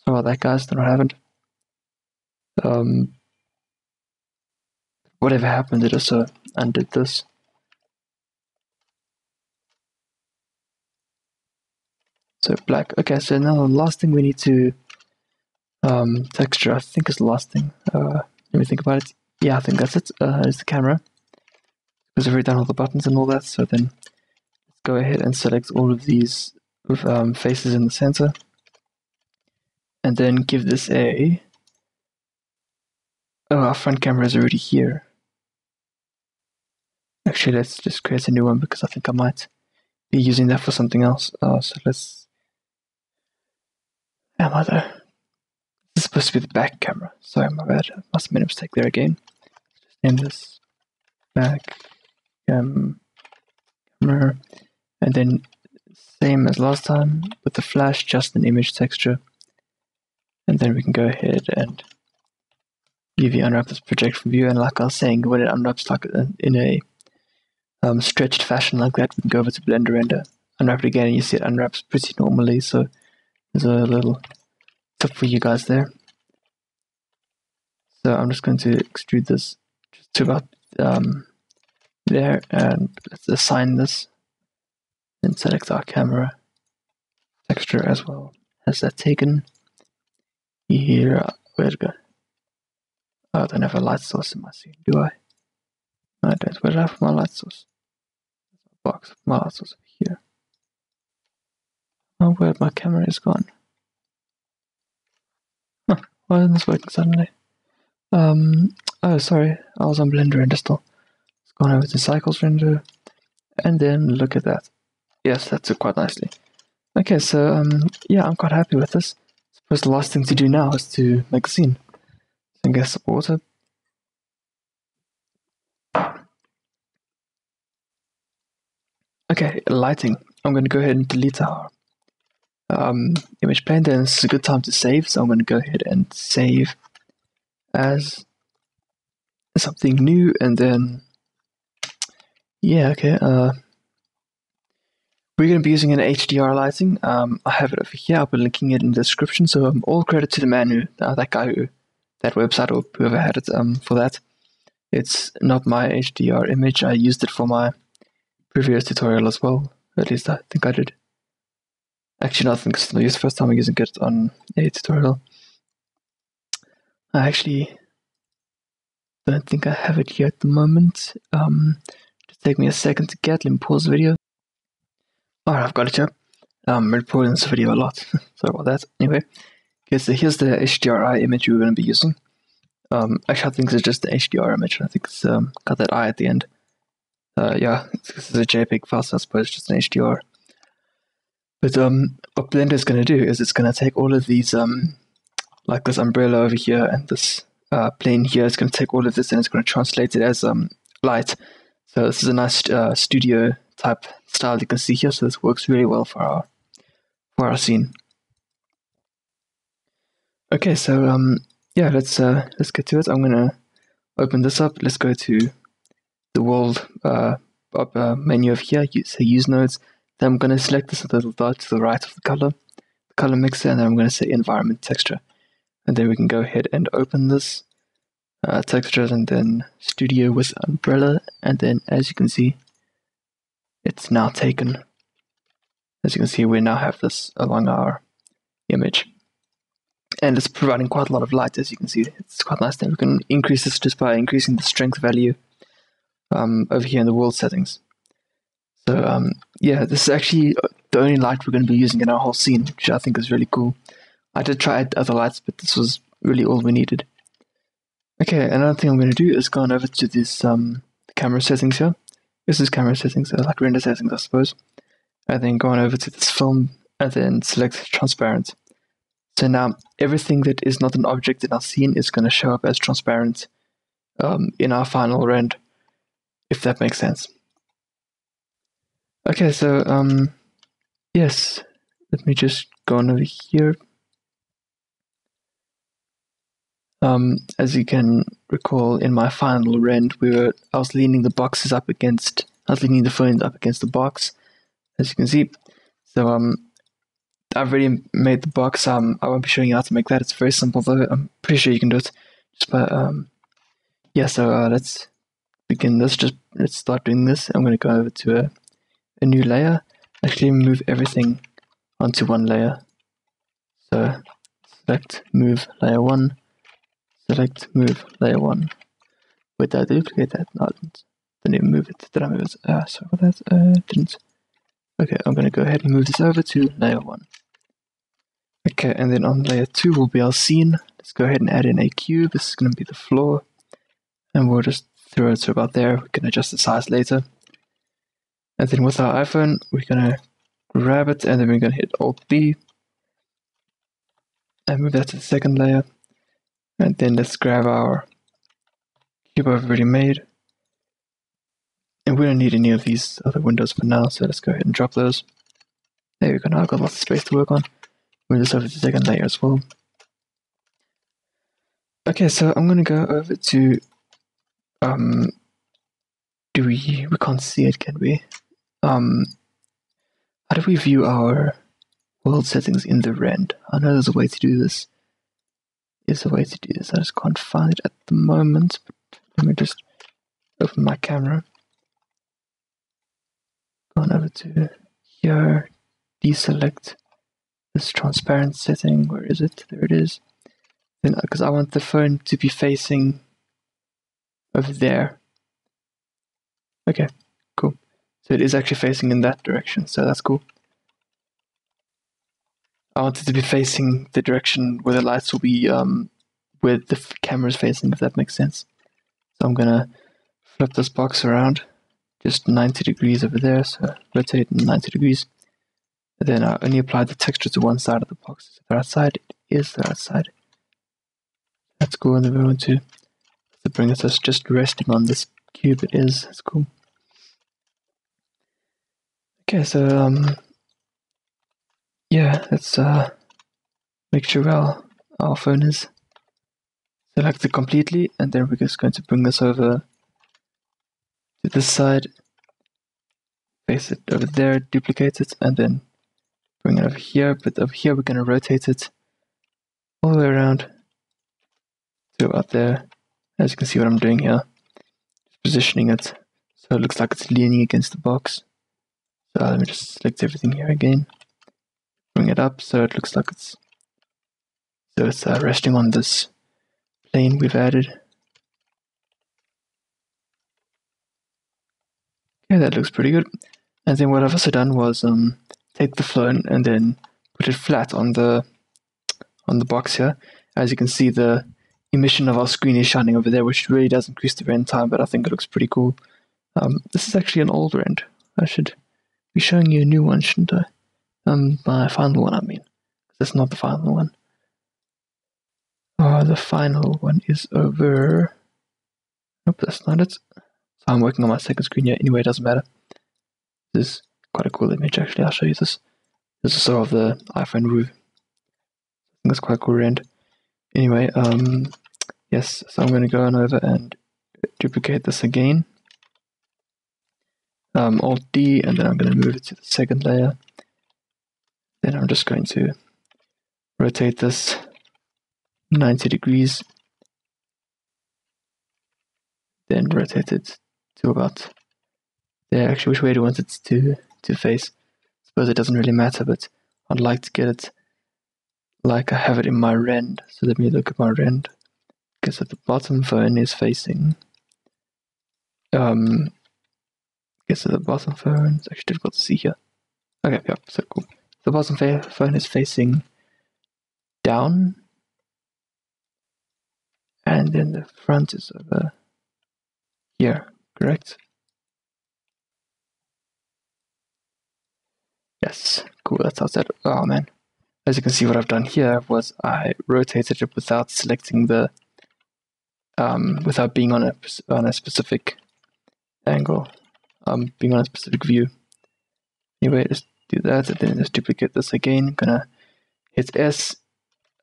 Sorry about that guys, don't know what happened. Whatever happened, it also undid this. So black. Okay, so now the last thing we need to texture, I think is the last thing. Let me think about it. Yeah, I think that's it. Is the camera. Because we've already done all the buttons and all that, so then let's go ahead and select all of these faces in the center. And then give this a... Oh, our front camera is already here. Actually, let's just create a new one because I think I might be using that for something else. So let's... Am I there? This is supposed to be the back camera. Sorry, my bad. I must have made a mistake there again. Just name this back camera. And then same as last time with the flash, just an image texture. And then we can go ahead and UV unwrap this project from view. And like I was saying, when it unwraps like in a stretched fashion like that, we can go over to Blender Render, unwrap it again, and you see it unwraps pretty normally. So there's a little tip for you guys there. So I'm just going to extrude this just to about there, and let's assign this and select our camera texture as well. Has that taken here? Where'd it go? Oh, I don't have a light source in my scene, do I? No, I don't. Where did I have my light source? Box, my light source over here. Oh, where my camera is gone. Huh, why isn't this working suddenly? Oh, sorry, I was on Blender Render still. Let's go on over to Cycles Render, and then look at that. Yes, that took quite nicely. Okay, so, yeah, I'm quite happy with this. I suppose the last thing to do now is to make a scene. So I guess water. Okay, lighting. I'm going to go ahead and delete our image painter, and this is a good time to save, so I'm going to go ahead and save as something new, and then yeah, okay, we're going to be using an HDR lighting. I have it over here, I'll be linking it in the description, so all credit to the man who, that website or whoever had it for that. It's not my HDR image, I used it for my previous tutorial as well, at least I think I did. Actually, I think it's the first time I'm using it on a tutorial. I actually don't think I have it here at the moment. Just take me a second to get. Let me pause the video. Alright, I've got it here. I'm recording this video a lot. Sorry about that. Anyway, okay, so here's the HDRI image we're going to be using. Actually, I think it's just the HDR image. I think it's got that eye at the end. Yeah, this is a JPEG file, so I suppose it's just an HDR. But what Blender is going to do is it's going to take all of these, like this umbrella over here and this plane here. It's going to take all of this and it's going to translate it as light. So this is a nice studio type style you can see here. So this works really well for our scene. Okay, so yeah, let's get to it. I'm going to open this up. Let's go to the world menu over here. Say use nodes. Then I'm going to select this little dot to the right of the color mixer, and then I'm going to say environment texture. And then we can go ahead and open this textures and then studio with umbrella, and then as you can see, it's now taken As you can see, we now have this along our image. And it's providing quite a lot of light, as you can see. It's quite nice. Then we can increase this just by increasing the strength value over here in the world settings. So yeah, this is actually the only light we're going to be using in our whole scene, which I think is really cool. I did try other lights, but this was really all we needed. Okay, another thing I'm going to do is go on over to this camera settings here. This is camera settings, like render settings, I suppose. And then go on over to this film, and then select transparent. So now everything that is not an object in our scene is going to show up as transparent in our final render, if that makes sense. Okay, so yes, let me just go on over here. As you can recall, in my final render, I was leaning the phones up against the box, as you can see. So I've already made the box. I won't be showing you how to make that. It's very simple, though. I'm pretty sure you can do it. Just by yeah. So let's begin this. Let's start doing this. I'm going to go over to a new layer. Actually, move everything onto one layer. So select move layer 1. Select move layer 1. Wait, did I duplicate that? No, I didn't even move it. Did I move it? Sorry about that. Didn't. Okay, I'm going to go ahead and move this over to layer 1. Okay, and then on layer 2 will be our scene. Let's go ahead and add in a cube. This is going to be the floor. And we'll just throw it to about there. We can adjust the size later. And then with our iPhone, we're going to grab it, and then we're going to hit Alt-B. And move that to the second layer. And then let's grab our cube I've already made. And we don't need any of these other windows for now, so let's go ahead and drop those. There we go, now I've got lots of space to work on. Move this over to the second layer as well. Okay, so I'm going to go over to... we can't see it, can we? How do we view our world settings in the render? I know there's a way to do this. There's a way to do this. I just can't find it at the moment. But let me just open my camera. Go on over to here. Deselect this transparent setting. Where is it? There it is. Then, because I want the phone to be facing over there. Okay, cool. So it is actually facing in that direction, so that's cool. I want it to be facing the direction where the lights will be, where the camera's facing, if that makes sense. So I'm gonna flip this box around, just 90 degrees over there, so rotate 90 degrees. And then I only apply the texture to one side of the box. So the right side is the right side. That's cool, and then we want to bring it as just resting on this cube. It is, that's cool. Okay, so yeah, let's make sure our phone is selected completely, and then we're just going to bring this over to this side, place it over there, duplicate it, and then bring it over here. But over here we're going to rotate it all the way around to about there. As you can see what I'm doing here, just positioning it so it looks like it's leaning against the box. So let me just select everything here again, bring it up so it looks like it's resting on this plane we've added. Okay, that looks pretty good. And then what I've also done was take the phone and then put it flat on the box here. As you can see, the emission of our screen is shining over there, which really does increase the render time, but I think it looks pretty cool. This is actually an old render. I should be showing you a new one, shouldn't I? My final one, I mean. That's not the final one. The final one is over. Nope, that's not it. So I'm working on my second screen here. Anyway, it doesn't matter. This is quite a cool image, actually. I'll show you this. This is sort of the iPhone roof. I think that's quite cool render. Anyway, yes, so I'm going to go on over and duplicate this again. Alt-D, and then I'm going to move it to the second layer. Then I'm just going to rotate this 90 degrees. Then rotate it to about there. Actually, which way do you want it to face? suppose it doesn't really matter, but I'd like to get it like I have it in my rend. So let me look at my rend. Okay, so the bottom phone is facing. Okay, so the bottom phone is actually difficult to see here. Okay, yeah, so cool. The bottom phone is facing down, and then the front is over here, correct? Yes, cool, that's how that. Oh man. As you can see, what I've done here was I rotated it without selecting the, without being on a specific angle, being on a specific view. Anyway, just do that, and then just duplicate this again. Gonna hit S,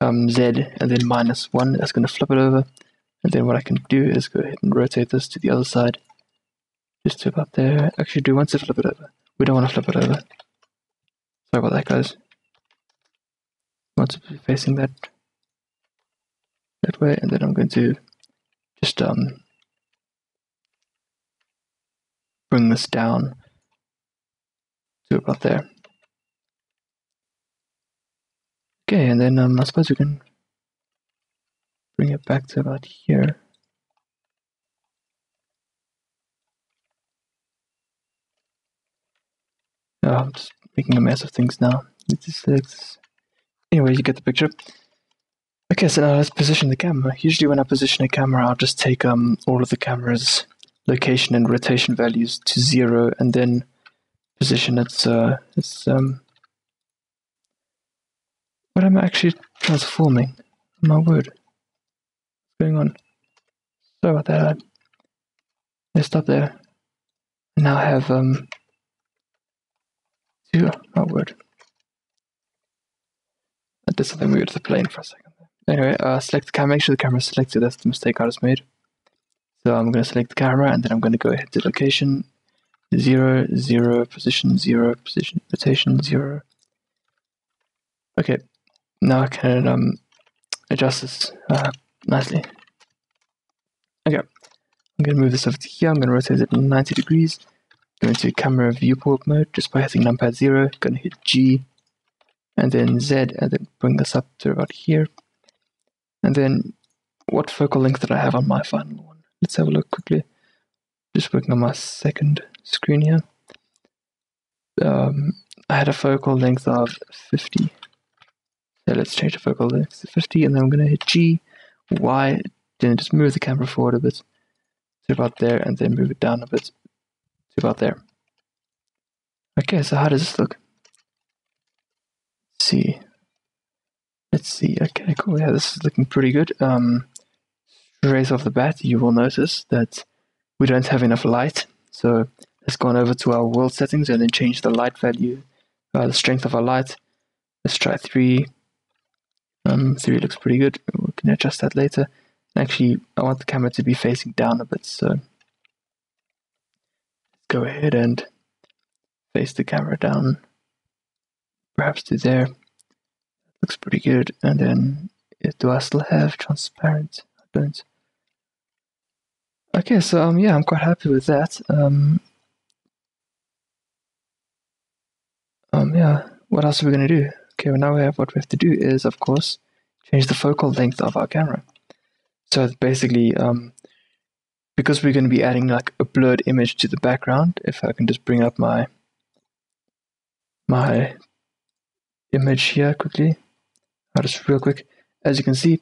Z, and then -1. That's gonna flip it over. And then what I can do is go ahead and rotate this to the other side, just to about there. Actually, do we want to flip it over? We don't want to flip it over. Sorry about that, guys. I want to be facing that way, and then I'm going to just bring this down to about there. Okay, and then I suppose we can bring it back to about here. Oh, I'm just making a mess of things now. Anyway, you get the picture. Okay, so now let's position the camera. Usually when I position a camera, I'll just take all of the camera's location and rotation values to 0, and then position its what am I actually transforming? My word. What's going on? Sorry about that. Let's stop there. And now I have my word. I did something weird to the plane for a second. Anyway, select the camera, make sure the camera is selected. That's the mistake I just made. So I'm going to select the camera, and then I'm going to go ahead to location 0, 0, position 0, position, rotation 0. Okay, now I can adjust this nicely. Okay, I'm going to move this over to here. I'm going to rotate it 90 degrees. Go into camera viewport mode just by hitting numpad 0. Going to hit G, and then Z, and then bring this up to about here. And then, what focal length did I have on my final one? Let's have a look quickly. Just working on my second screen here. I had a focal length of 50. So let's change the focal length to 50, and then I'm going to hit G, Y, then just move the camera forward a bit to about there, and then move it down a bit to about there. Okay, so how does this look? Let's see. Okay, cool. Yeah, this is looking pretty good. Straight off the bat, you will notice that we don't have enough light. So let's go on over to our world settings and then change the light value, the strength of our light. Let's try 3. 3 looks pretty good. We can adjust that later. Actually, I want the camera to be facing down a bit, so go ahead and face the camera down, perhaps to there. Looks pretty good. And then, do I still have transparent? I don't. Okay, so yeah, I'm quite happy with that. Yeah, what else are we gonna do? Okay, well now what we have to do is, of course, change the focal length of our camera. So basically, because we're going to be adding like a blurred image to the background, if I can just bring up my image here quickly, just real quick. As you can see,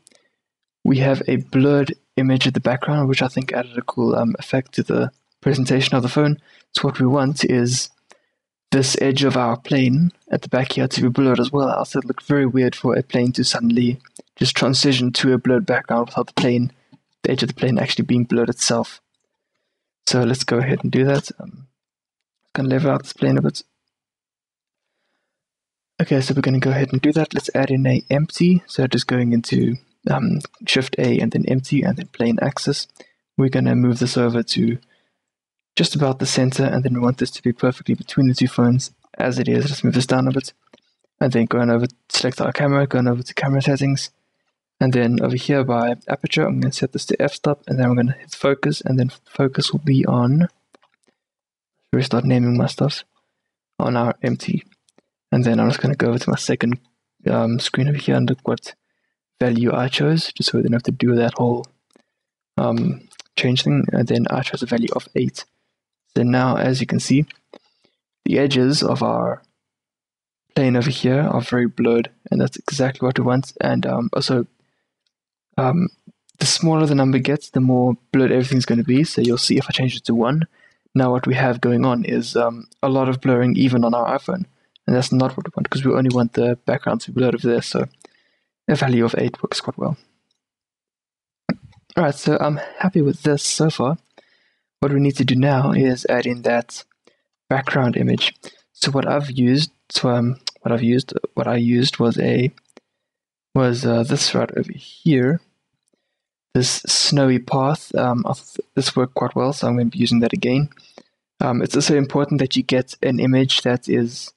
we have a blurred image at the background, which I think added a cool effect to the presentation of the phone. So what we want is this edge of our plane at the back here to be blurred as well. Else it looked very weird for a plane to suddenly just transition to a blurred background without the edge of the plane actually being blurred itself. So let's go ahead and do that. I'm going to level out this plane a bit. Okay, so we're going to go ahead and do that. Let's add in a empty. So just going into Shift A and then empty and then plane axis. We're going to move this over to just about the center, and then we want this to be perfectly between the two phones as it is. Let's move this down a bit, and then going over, select our camera, going over to camera settings, and then over here by aperture, I'm going to set this to f-stop, and then I'm going to hit focus, and then focus will be on, we start naming my stuff, on our empty. And then I'm just going to go over to my second screen over here and look what value I chose, just so we don't have to do that whole change thing. And then I chose a value of 8. So now, as you can see, the edges of our plane over here are very blurred, and that's exactly what we want. And also, the smaller the number gets, the more blurred everything's going to be. So you'll see if I change it to 1, now what we have going on is a lot of blurring even on our iPhone. And that's not what we want, because we only want the background to be blurred over there. So a value of 8 works quite well. Alright, so I'm happy with this so far. What we need to do now is add in that background image. So what I used was this right over here, this snowy path. This worked quite well, so I'm going to be using that again. It's also important that you get an image that is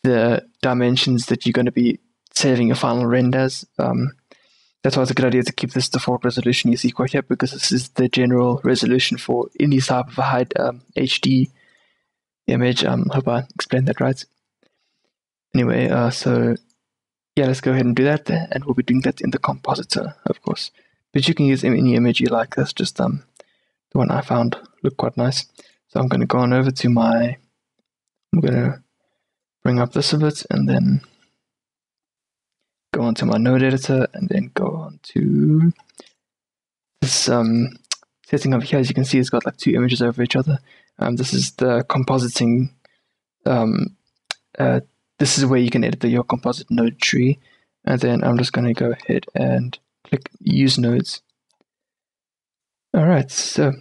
the dimensions that you're going to be saving your final render as. That's why it's a good idea to keep this default resolution you see quite here, because this is the general resolution for any type of a high HD image. Hope I explained that right. Anyway, so yeah, let's go ahead and do that, and we'll be doing that in the compositor, of course. But you can use any image you like. That's just the one I found looked quite nice. So I'm going to go on over to I'm going to bring up this a bit, and then go onto my node editor, and then go on to this setting over here. As you can see, it's got like 2 images over each other. This is the compositing. This is where you can edit your composite node tree, and then I'm just going to go ahead and click Use Nodes. Alright, so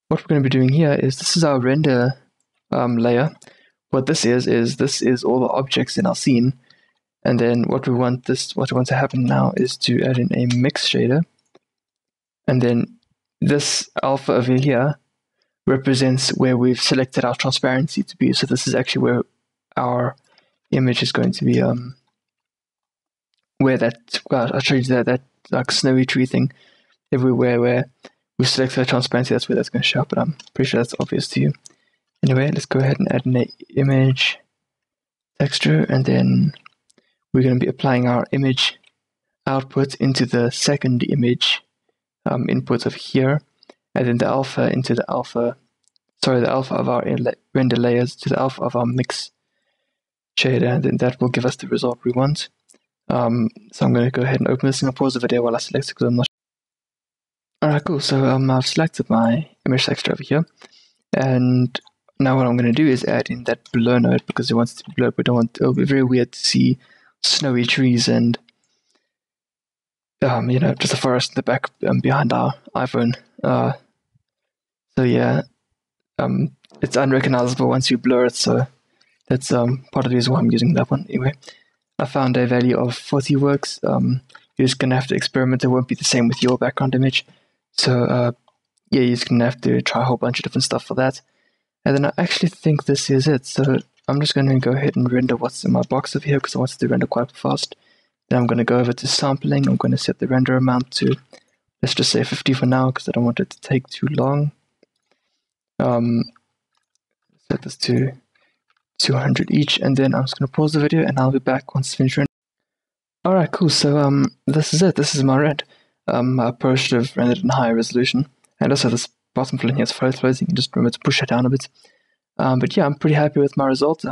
what we're going to be doing here is, this is our render layer. What this is all the objects in our scene, and then what we want to happen now is to add in a mix shader, and then this alpha over here represents where we've selected our transparency to be. So this is actually where our image is going to be, where that, well, I'll show you that like snowy tree thing, everywhere where we select the transparency, that's where that's going to show up, but I'm pretty sure that's obvious to you. Anyway, let's go ahead and add an image texture, and then we're going to be applying our image output into the second image input of here, and then the alpha into the alpha of our render layers to the alpha of our mix shader, and then that will give us the result we want. So I'm going to go ahead and open this and I'll pause the video while I select it, because I'm not sure. Alright, cool. So I've selected my image texture over here, and now what I'm going to do is add in that blur node, because it wants to be blurred. It'll be very weird to see snowy trees and just a forest in the back behind our iPhone. So yeah, it's unrecognizable once you blur it, so that's part of the reason why I'm using that one. Anyway, I found a value of 40 works. You're just going to have to experiment. It won't be the same with your background image. So yeah, you're just going to have to try a whole bunch of different stuff for that. And then I actually think this is it. So I'm just going to go ahead and render what's in my box over here, because I want it to render quite fast. Then I'm going to go over to sampling. I'm going to set the render amount to, let's just say 50 for now, because I don't want it to take too long. Set this to 200 each, and then I'm just going to pause the video, and I'll be back once it's finished rendering. Alright, cool. So this is it. This is my rend. I probably should have rendered in higher resolution, and also this bottom plane here is floating. You can just remember to push it down a bit. But yeah, I'm pretty happy with my result.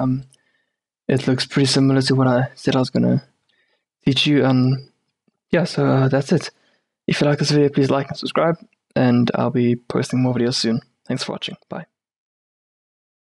It looks pretty similar to what I said I was going to teach you. Yeah, so that's it. If you like this video, please like and subscribe, and I'll be posting more videos soon. Thanks for watching. Bye.